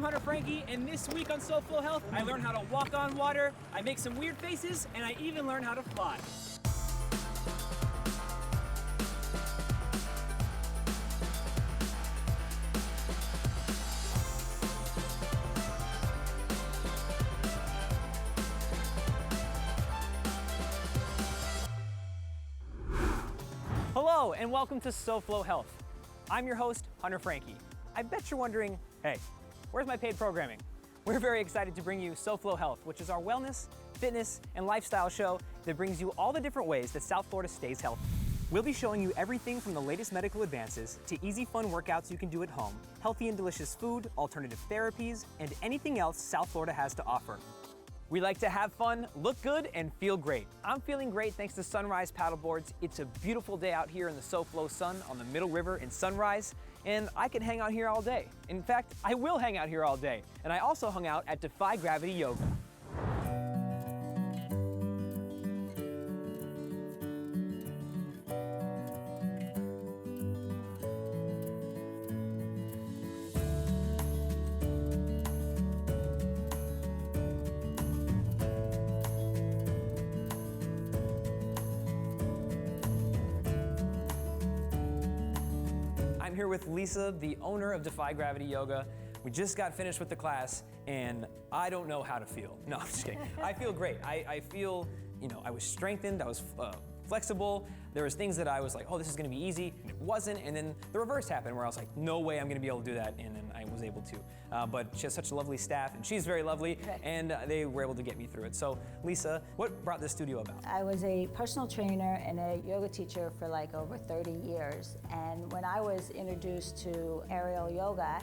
I'm Hunter Franqui, and this week on SoFlo Health, I learned how to walk on water, I make some weird faces, and I even learn how to fly. Hello, and welcome to SoFlo Health. I'm your host, Hunter Franqui. I bet you're wondering, hey, where's my paid programming? We're very excited to bring you SoFlo Health, which is our wellness, fitness, and lifestyle show that brings you all the different ways that South Florida stays healthy. We'll be showing you everything from the latest medical advances to easy, fun workouts you can do at home, healthy and delicious food, alternative therapies, and anything else South Florida has to offer. We like to have fun, look good, and feel great. I'm feeling great thanks to Sunrise Paddleboards. It's a beautiful day out here in the SoFlo sun on the Middle River in Sunrise, and I can hang out here all day. In fact, I will hang out here all day. And I also hung out at Defy Gravity Yoga. I'm here with Lisa, the owner of Defy Gravity Yoga. We just got finished with the class, and I don't know how to feel. No, I'm just kidding. I feel great. I feel, I was strengthened, I was flexible. There was things that I was like, oh, this is gonna be easy, and it wasn't, and then the reverse happened where I was like, no way I'm gonna be able to do that, and then I was able to. But she has such a lovely staff, and she's very lovely, and they were able to get me through it. So, Lisa, what brought this studio about? I was a personal trainer and a yoga teacher for like over 30 years, and when I was introduced to aerial yoga,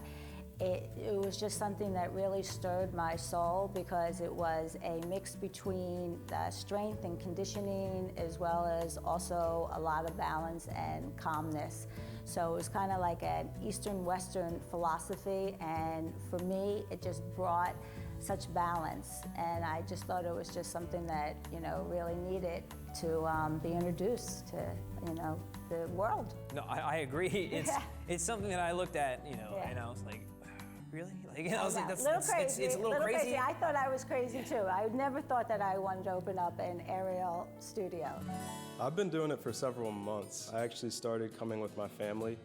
it was just something that really stirred my soul because it was a mix between strength and conditioning as well as also a lot of balance and calmness. So it was kind of like an Eastern-Western philosophy, and for me it just brought such balance, and I just thought it was just something that really needed to be introduced to the world. No, I agree. It's something that I looked at, and I was like, really? I was like, that's crazy. It's a little crazy. I thought I was crazy too. I never thought that I wanted to open up an aerial studio. I've been doing it for several months. I actually started coming with my family,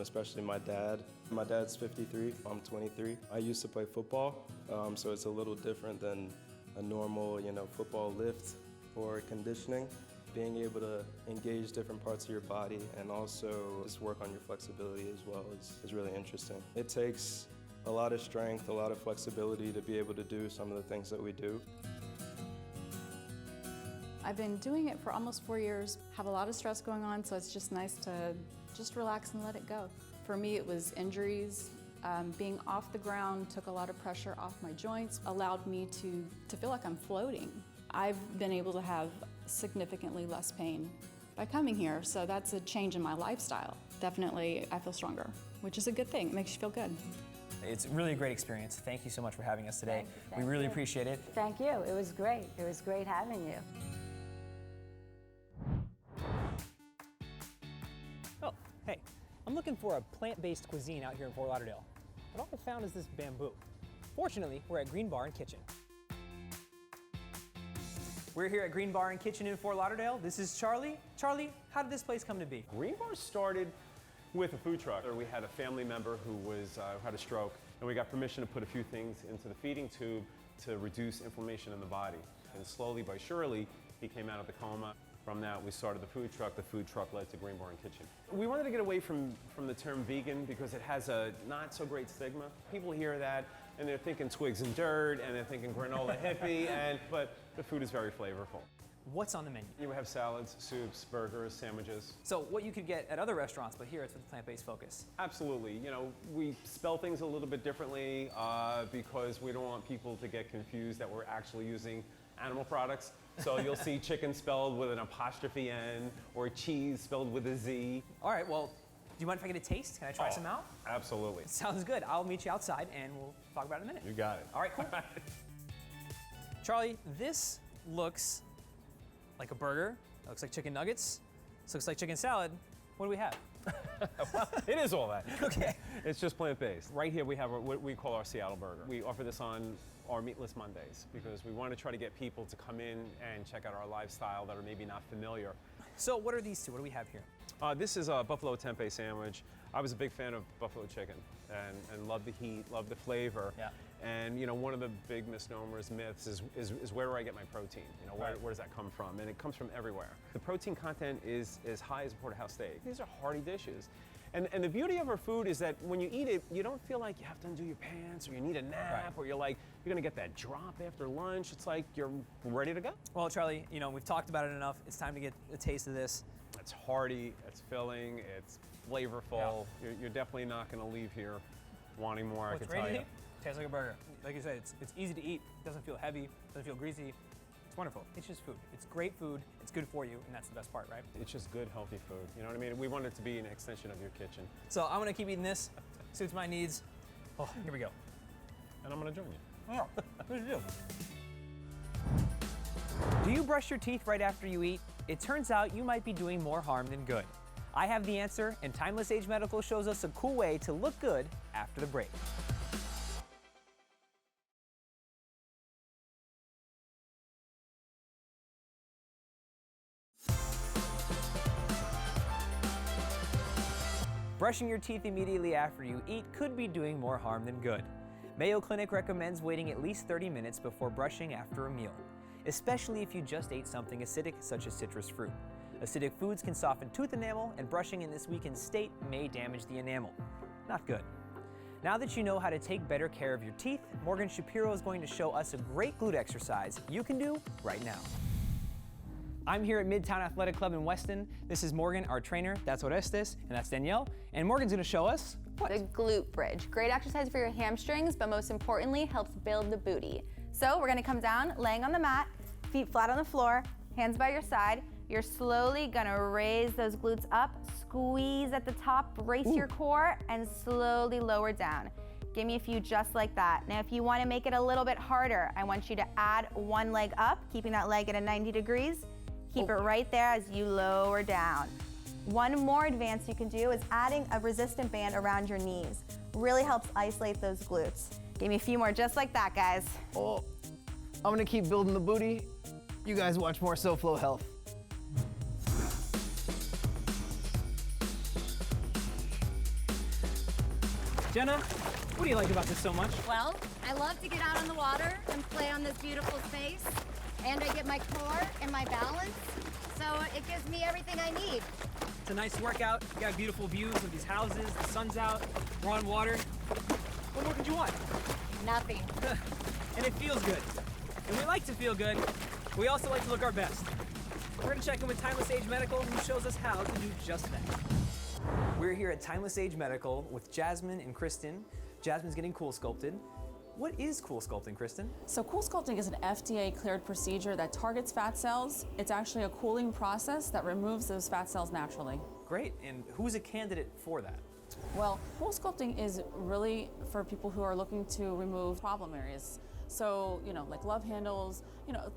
especially my dad. My dad's 53, I'm 23. I used to play football, so it's a little different than a normal, football lift or conditioning. Being able to engage different parts of your body and also just work on your flexibility as well is really interesting. It takes a lot of strength, a lot of flexibility to be able to do some of the things that we do. I've been doing it for almost 4 years, have a lot of stress going on, so it's just nice to just relax and let it go. For me, it was injuries. Being off the ground took a lot of pressure off my joints, allowed me to feel like I'm floating. I've been able to have significantly less pain by coming here, so that's a change in my lifestyle. Definitely, I feel stronger, which is a good thing. It makes you feel good. It's really a great experience. Thank you so much for having us today. Thank we really you. appreciate it. Thank you. It was great. It was great having you. Oh, hey, I'm looking for a plant-based cuisine out here in Fort Lauderdale, but all I found is this bamboo. Fortunately, we're at Green Bar and Kitchen. We're here at Green Bar and Kitchen in Fort Lauderdale. This is Charlie. Charlie, how did this place come to be? Green Bar started with a food truck. We had a family member who had a stroke, and we got permission to put a few things into the feeding tube to reduce inflammation in the body. And slowly but surely, he came out of the coma. From that, we started the food truck. The food truck led to Green Bar and Kitchen. We wanted to get away from the term vegan because it has a not so great stigma. People hear that and they're thinking twigs and dirt and they're thinking granola hippie, but the food is very flavorful. What's on the menu? You have salads, soups, burgers, sandwiches. So what you could get at other restaurants, but here it's with a plant-based focus. Absolutely. We spell things a little bit differently because we don't want people to get confused that we're actually using animal products. So you'll see chicken spelled with an apostrophe N or cheese spelled with a Z. All right, well, do you mind if I get a taste? Can I try some out? Absolutely. Sounds good. I'll meet you outside and we'll talk about it in a minute. You got it. All right, cool. Charlie, this looks like a burger. It looks like chicken nuggets. This looks like chicken salad. What do we have? Well, it is all that. Okay. It's just plant-based. Right here we have what we call our Seattle burger. We offer this on our Meatless Mondays because we want to try to get people to come in and check out our lifestyle that are maybe not familiar. So what are these two? What do we have here? This is a buffalo tempeh sandwich. I was a big fan of buffalo chicken and loved the heat, loved the flavor. Yeah. And you know, one of the big misnomers, myths, is where do I get my protein? You know, where does that come from? And it comes from everywhere. The protein content is as high as a porterhouse steak. These are hearty dishes. And the beauty of our food is that when you eat it, you don't feel like you have to undo your pants or you need a nap or you're gonna get that drop after lunch. It's like you're ready to go. Well, Charlie, you know, we've talked about it enough. It's time to get a taste of this. It's hearty, it's filling, it's flavorful. Yeah. You're definitely not gonna leave here wanting more, I can ready tell to you. eat? Tastes like a burger. Like you said, it's easy to eat. It doesn't feel heavy. Doesn't feel greasy. It's wonderful. It's just food. It's great food. It's good for you, and that's the best part, right? It's just good, healthy food. You know what I mean? We want it to be an extension of your kitchen. So I'm gonna keep eating this. Suits my needs. Oh, here we go. And I'm gonna join you. Oh, what do? Do you brush your teeth right after you eat? It turns out you might be doing more harm than good. I have the answer, and Timeless Age Medical shows us a cool way to look good after the break. Brushing your teeth immediately after you eat could be doing more harm than good. Mayo Clinic recommends waiting at least 30 minutes before brushing after a meal, especially if you just ate something acidic such as citrus fruit. Acidic foods can soften tooth enamel, and brushing in this weakened state may damage the enamel. Not good. Now that you know how to take better care of your teeth, Morgan Shapiro is going to show us a great glute exercise you can do right now. I'm here at Midtown Athletic Club in Weston. This is Morgan, our trainer. That's Orestes, and that's Danielle. And Morgan's gonna show us what? The glute bridge. Great exercise for your hamstrings, but most importantly, helps build the booty. So we're gonna come down, laying on the mat, feet flat on the floor, hands by your side. You're slowly gonna raise those glutes up, squeeze at the top, brace your core, and slowly lower down. Give me a few just like that. Now, if you wanna make it a little bit harder, I want you to add one leg up, keeping that leg at a 90 degrees. Keep it right there as you lower down. One more advance you can do is adding a resistant band around your knees. Really helps isolate those glutes. Give me a few more just like that, guys. Oh, I'm gonna keep building the booty. You guys watch more SoFlo Health. Jenna, what do you like about this so much? Well, I love to get out on the water and play on this beautiful space, and I get my core and my balance, so it gives me everything I need. It's a nice workout. You got beautiful views of these houses, the sun's out, we're on water. What more could you want? Nothing. And it feels good. And we like to feel good. We also like to look our best. We're gonna check in with Timeless Age Medical, who shows us how to do just that. We're here at Timeless Age Medical with Jasmine and Kristen. Jasmine's getting cool sculpted. What is cool sculpting, Kristen? So cool sculpting is an FDA cleared procedure that targets fat cells. It's actually a cooling process that removes those fat cells naturally. Great, and who's a candidate for that? Well, cool sculpting is really for people who are looking to remove problem areas. So, like love handles,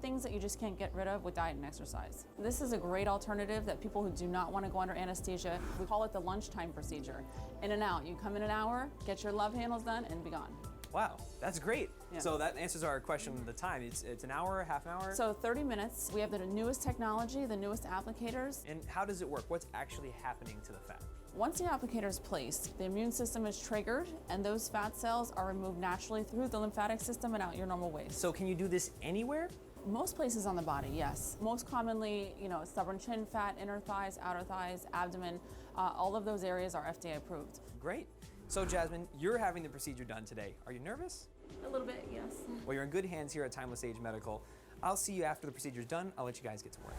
things that you just can't get rid of with diet and exercise. This is a great alternative that people who do not want to go under anesthesia, we call it the lunchtime procedure. In and out, you come in an hour, get your love handles done, and be gone. Wow, that's great. Yeah. So that answers our question, the time. It's an hour, half an hour? So 30 minutes. We have the newest technology, the newest applicators. And how does it work? What's actually happening to the fat? Once the applicator is placed, the immune system is triggered, and those fat cells are removed naturally through the lymphatic system and out your normal ways. So can you do this anywhere? Most places on the body, yes. Most commonly, stubborn chin fat, inner thighs, outer thighs, abdomen, all of those areas are FDA approved. Great. So Jasmine, you're having the procedure done today. Are you nervous? A little bit, yes. Well, you're in good hands here at Timeless Age Medical. I'll see you after the procedure's done. I'll let you guys get to work.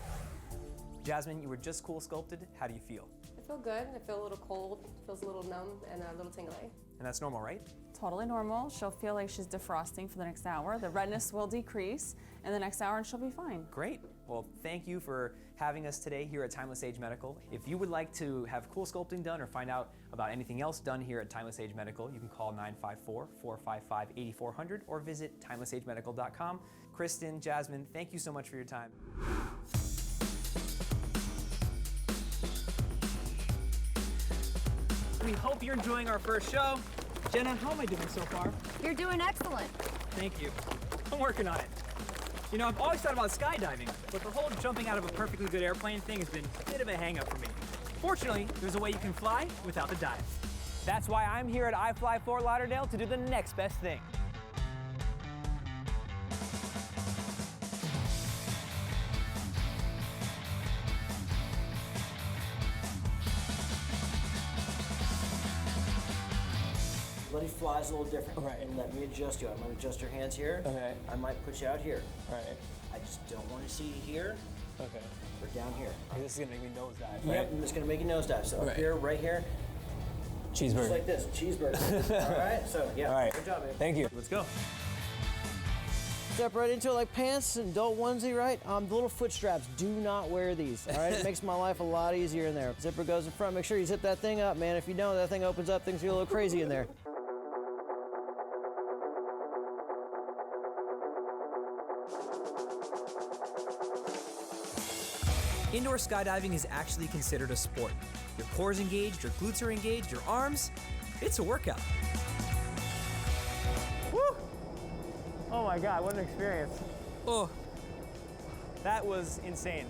Jasmine, you were just cool sculpted. How do you feel? I feel good. I feel a little cold. Feels a little numb and a little tingly. And that's normal, right? Totally normal. She'll feel like she's defrosting for the next hour. The redness will decrease in the next hour and she'll be fine. Great. Well, thank you for having us today here at Timeless Age Medical. If you would like to have cool sculpting done or find out about anything else done here at Timeless Age Medical, you can call 954-455-8400 or visit timelessagemedical.com. Kristen, Jasmine, thank you so much for your time. we hope you're enjoying our first show. Jenna, how am I doing so far? You're doing excellent. Thank you. I'm working on it. You know, I've always thought about skydiving, but the whole jumping out of a perfectly good airplane thing has been a bit of a hang-up for me. Fortunately, there's a way you can fly without the dive. That's why I'm here at iFly Fort Lauderdale to do the next best thing. Bloody flies a little different. Right. And let me adjust you. I'm going to adjust your hands here. Okay. I might put you out here. Right. I just don't want to see you here Okay. or down here. This is gonna make me nosedive. Yep, and it's going to make you nosedive. So up Right. here, right here, just Cheeseburger. like this, cheeseburger. All right? So, yeah. All right. Good job, man. Thank you. Let's go. Step right into it like pants, and adult onesie, right? The little foot straps, do not wear these, all right? It makes my life a lot easier in there. Zipper goes in front, make sure you zip that thing up, man. If you don't, that thing opens up, things get a little crazy in there. Indoor skydiving is actually considered a sport. Your core is engaged, your glutes are engaged, your arms, it's a workout. Woo! Oh my God, what an experience. Oh, that was insane.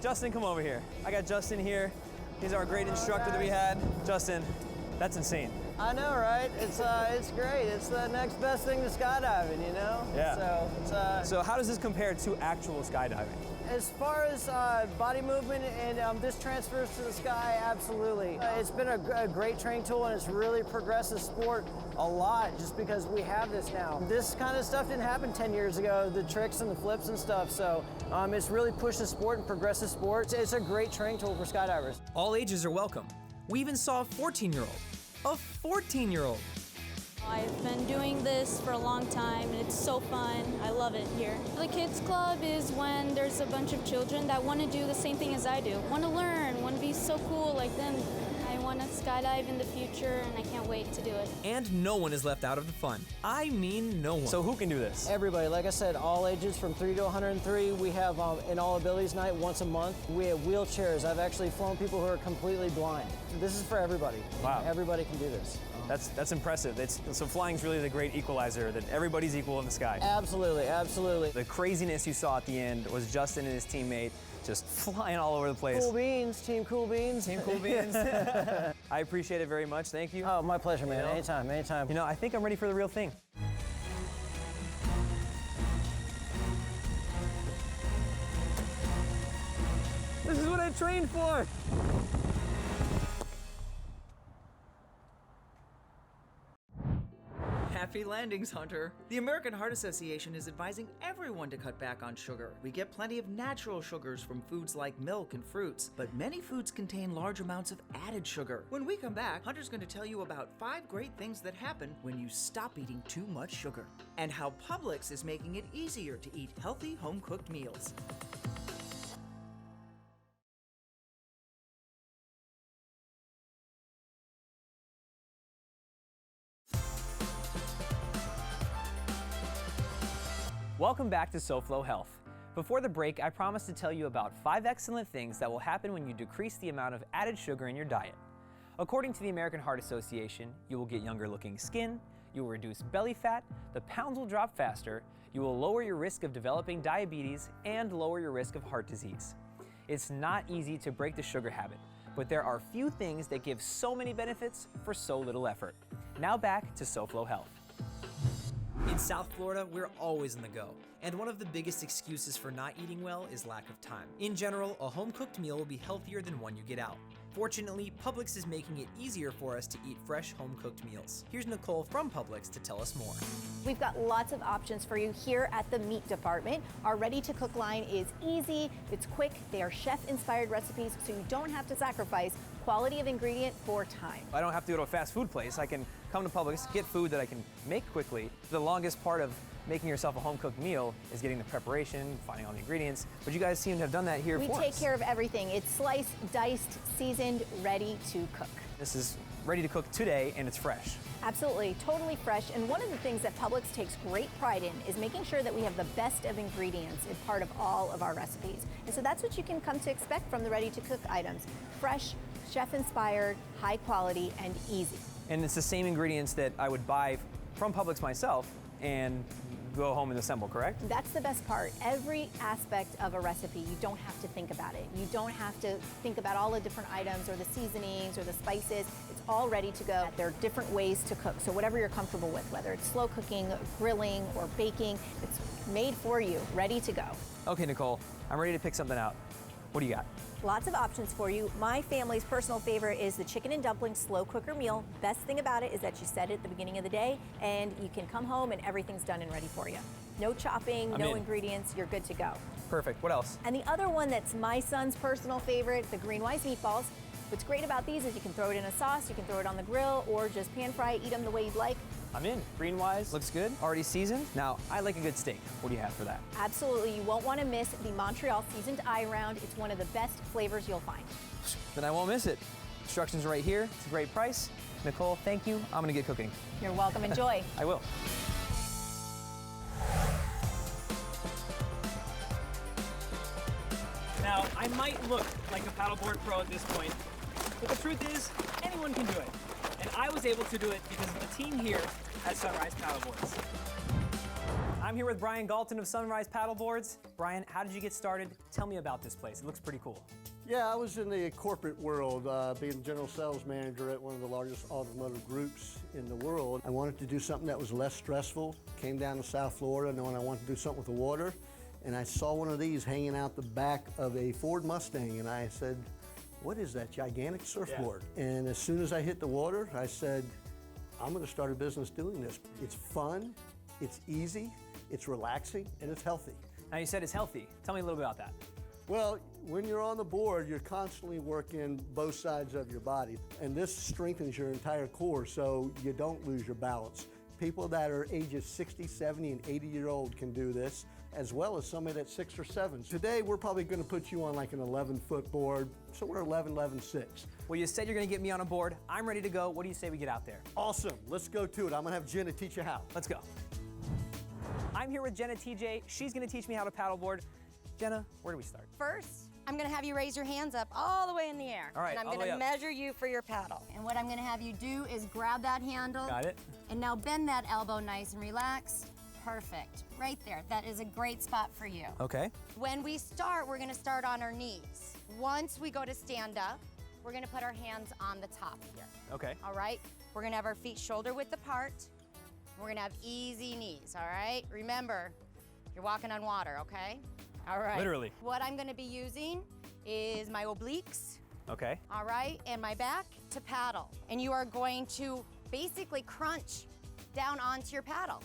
Justin, come over here. I got Justin here. He's our great instructor that we had. Justin, that's insane. I know, right? It's great. It's the next best thing to skydiving, you know? Yeah. So how does this compare to actual skydiving? As far as body movement and this transfers to the sky, absolutely. It's been a great training tool, and it's really progressed the sport a lot just because we have this now. This kind of stuff didn't happen 10 years ago, the tricks and the flips and stuff, so it's really pushed the sport and progressed the sport. It's a great training tool for skydivers. All ages are welcome. We even saw a 14-year-old. A 14-year-old. I've been doing this for a long time, and it's so fun. I love it here. The Kids Club is when there's a bunch of children that want to do the same thing as I do, want to learn, want to be so cool like them. I want to skydive in the future, and I can't wait to do it. And no one is left out of the fun. I mean no one. So who can do this? Everybody, like I said, all ages from 3 to 103. We have an all abilities night once a month. We have wheelchairs. I've actually flown people who are completely blind. This is for everybody. Wow. Everybody can do this. That's impressive. So flying's really the great equalizer, that everybody's equal in the sky. Absolutely, absolutely. The craziness you saw at the end was Justin and his teammate just flying all over the place. Cool beans, Team Cool Beans. Team Cool Beans. I appreciate it very much. Thank you. Oh, my pleasure, man. You know? Anytime, anytime. You know, I think I'm ready for the real thing. This is what I trained for. Happy landings, Hunter. The American Heart Association is advising everyone to cut back on sugar. We get plenty of natural sugars from foods like milk and fruits, but many foods contain large amounts of added sugar. When we come back, Hunter's going to tell you about 5 great things that happen when you stop eating too much sugar, and how Publix is making it easier to eat healthy home-cooked meals. Welcome back to SoFlo Health. Before the break, I promised to tell you about 5 excellent things that will happen when you decrease the amount of added sugar in your diet. According to the American Heart Association, you will get younger looking skin, you will reduce belly fat, the pounds will drop faster, you will lower your risk of developing diabetes, and lower your risk of heart disease. It's not easy to break the sugar habit, but there are few things that give so many benefits for so little effort. Now back to SoFlo Health. In South Florida, we're always on the go, and one of the biggest excuses for not eating well is lack of time. In general, a home-cooked meal will be healthier than one you get out. Fortunately, Publix is making it easier for us to eat fresh home-cooked meals. Here's Nicole from Publix to tell us more. We've got lots of options for you here at the meat department. Our ready-to-cook line is easy, it's quick, they are chef-inspired recipes, so you don't have to sacrifice quality of ingredient for time. I don't have to go to a fast food place. I can come to Publix, get food that I can make quickly. The longest part of making yourself a home-cooked meal is getting the preparation, finding all the ingredients, but you guys seem to have done that here for us. We take care of everything. It's sliced, diced, seasoned, ready to cook. This is ready to cook today, and it's fresh. Absolutely, totally fresh. And one of the things that Publix takes great pride in is making sure that we have the best of ingredients in part of all of our recipes. And so that's what you can come to expect from the ready-to-cook items. Fresh, Chef-inspired, high quality, and easy. And it's the same ingredients that I would buy from Publix myself and go home and assemble, correct? That's the best part. Every aspect of a recipe, you don't have to think about it. You don't have to think about all the different items or the seasonings or the spices. It's all ready to go. There are different ways to cook, so whatever you're comfortable with, whether it's slow cooking, grilling, or baking, it's made for you, ready to go. Okay, Nicole, I'm ready to pick something out. What do you got? Lots of options for you. My family's personal favorite is the chicken and dumplings slow cooker meal. Best thing about it is that you set it at the beginning of the day and you can come home and everything's done and ready for you. No chopping, no ingredients, you're good to go. Perfect, what else? And the other one that's my son's personal favorite, the green wise meatballs. What's great about these is you can throw it in a sauce, you can throw it on the grill, or just pan fry, eat them the way you'd like. I'm in. Green wise, looks good. Already seasoned. Now, I like a good steak. What do you have for that? Absolutely, you won't want to miss the Montreal seasoned eye round. It's one of the best flavors you'll find. Then I won't miss it. Instructions right here. It's a great price. Nicole, thank you. I'm gonna get cooking. You're welcome, enjoy. I will. Now, I might look like a paddleboard pro at this point, but the truth is, anyone can do it. And I was able to do it because of the team here at Sunrise Paddleboards. I'm here with Brian Galton of Sunrise Paddleboards. Brian, how did you get started? Tell me about this place. It looks pretty cool. Yeah, I was in the corporate world, being general sales manager at one of the largest automotive groups in the world. I wanted to do something that was less stressful. Came down to South Florida knowing I wanted to do something with the water. And I saw one of these hanging out the back of a Ford Mustang, and I said, what is that gigantic surfboard? Yeah. And as soon as I hit the water, I said, I'm gonna start a business doing this. It's fun, it's easy, it's relaxing, and it's healthy. Now you said it's healthy. Tell me a little bit about that. Well, when you're on the board, you're constantly working both sides of your body, and this strengthens your entire core so you don't lose your balance. People that are ages 60, 70, and 80-year-old can do this, as well as somebody that's 6 or 7. Today, we're probably gonna put you on like an 11-foot board, so we're 11.6. Well, you said you're gonna get me on a board. I'm ready to go. What do you say we get out there? Awesome, let's go to it. I'm gonna have Jenna teach you how. Let's go. I'm here with Jenna TJ. She's gonna teach me how to paddleboard. Jenna, where do we start? First, I'm gonna have you raise your hands up all the way in the air. All right, and I'm all the way gonna up. measure you for your paddle. And what I'm gonna have you do is grab that handle. Got it. And now bend that elbow nice and relaxed. Perfect, right there. That is a great spot for you. Okay. When we start, we're gonna start on our knees. Once we go to stand up, we're gonna put our hands on the top here. Okay. All right? We're gonna have our feet shoulder width apart. We're gonna have easy knees, all right? Remember, you're walking on water, okay? All right. Literally. What I'm gonna be using is my obliques, Okay. all right, and my back to paddle. And you are going to basically crunch down onto your paddle.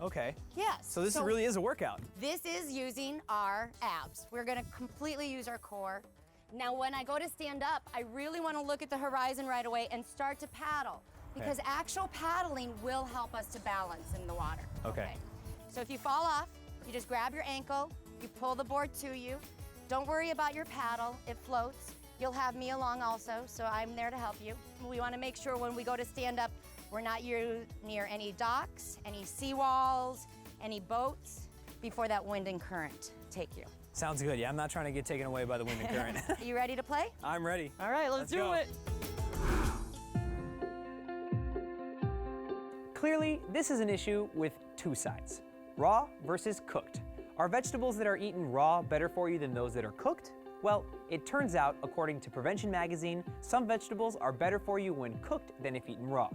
Okay. Yes. So this really is a workout. This is using our abs. We're gonna completely use our core. Now, when I go to stand up, I really wanna look at the horizon right away and start to paddle, because actual paddling will help us to balance in the water. Okay. So if you fall off, you just grab your ankle, you pull the board to you. Don't worry about your paddle, it floats. You'll have me along also, so I'm there to help you. We wanna make sure when we go to stand up, we're not near any docks, any seawalls, any boats, before that wind and current take you. Sounds good. Yeah, I'm not trying to get taken away by the wind and current. You ready to play? I'm ready. All right, let's do go. it. Clearly, this is an issue with two sides, raw versus cooked. Are vegetables that are eaten raw better for you than those that are cooked? Well, it turns out, according to Prevention Magazine, some vegetables are better for you when cooked than if eaten raw.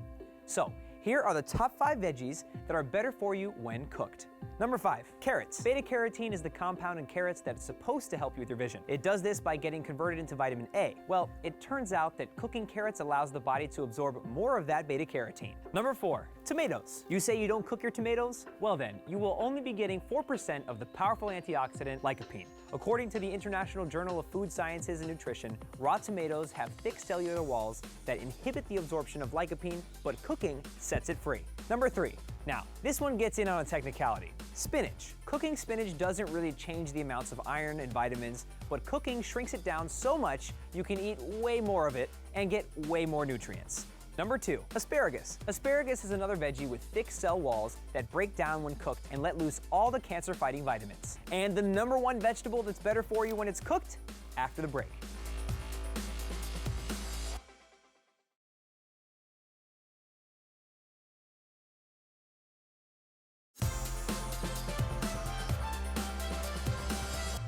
So, here are the top 5 veggies that are better for you when cooked. Number 5, carrots. Beta-carotene is the compound in carrots that's supposed to help you with your vision. It does this by getting converted into vitamin A. Well, it turns out that cooking carrots allows the body to absorb more of that beta-carotene. Number 4, tomatoes. You say you don't cook your tomatoes? Well then, you will only be getting 4% of the powerful antioxidant lycopene. According to the International Journal of Food Sciences and Nutrition, raw tomatoes have thick cellular walls that inhibit the absorption of lycopene, but cooking sets it free. Number 3, now, this one gets in on a technicality. Spinach. Cooking spinach doesn't really change the amounts of iron and vitamins, but cooking shrinks it down so much you can eat way more of it and get way more nutrients. Number 2, asparagus. Asparagus is another veggie with thick cell walls that break down when cooked and let loose all the cancer-fighting vitamins. And the number 1 vegetable that's better for you when it's cooked? After the break.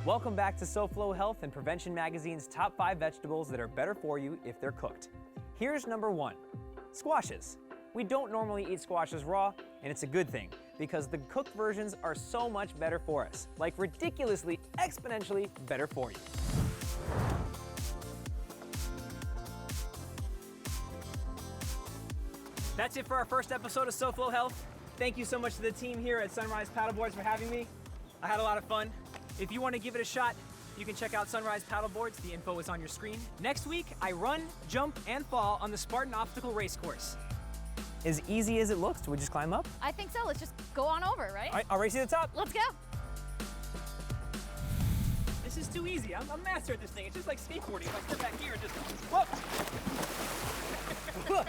Welcome back to SoFlo Health and Prevention Magazine's top 5 vegetables that are better for you if they're cooked. Here's number 1, squashes. We don't normally eat squashes raw, and it's a good thing because the cooked versions are so much better for us, like ridiculously, exponentially better for you. That's it for our first episode of SoFlo Health. Thank you so much to the team here at Sunrise Paddleboards for having me. I had a lot of fun. If you want to give it a shot, you can check out Sunrise Paddleboards. The info is on your screen. Next week, I run, jump, and fall on the Spartan Obstacle Race Course. As easy as it looks, do we just climb up? I think so. Let's just go on over, right? All right, I'll race you to the top. Let's go. This is too easy. I'm a master at this thing. It's just like skateboarding. If I step back here and just, whoop.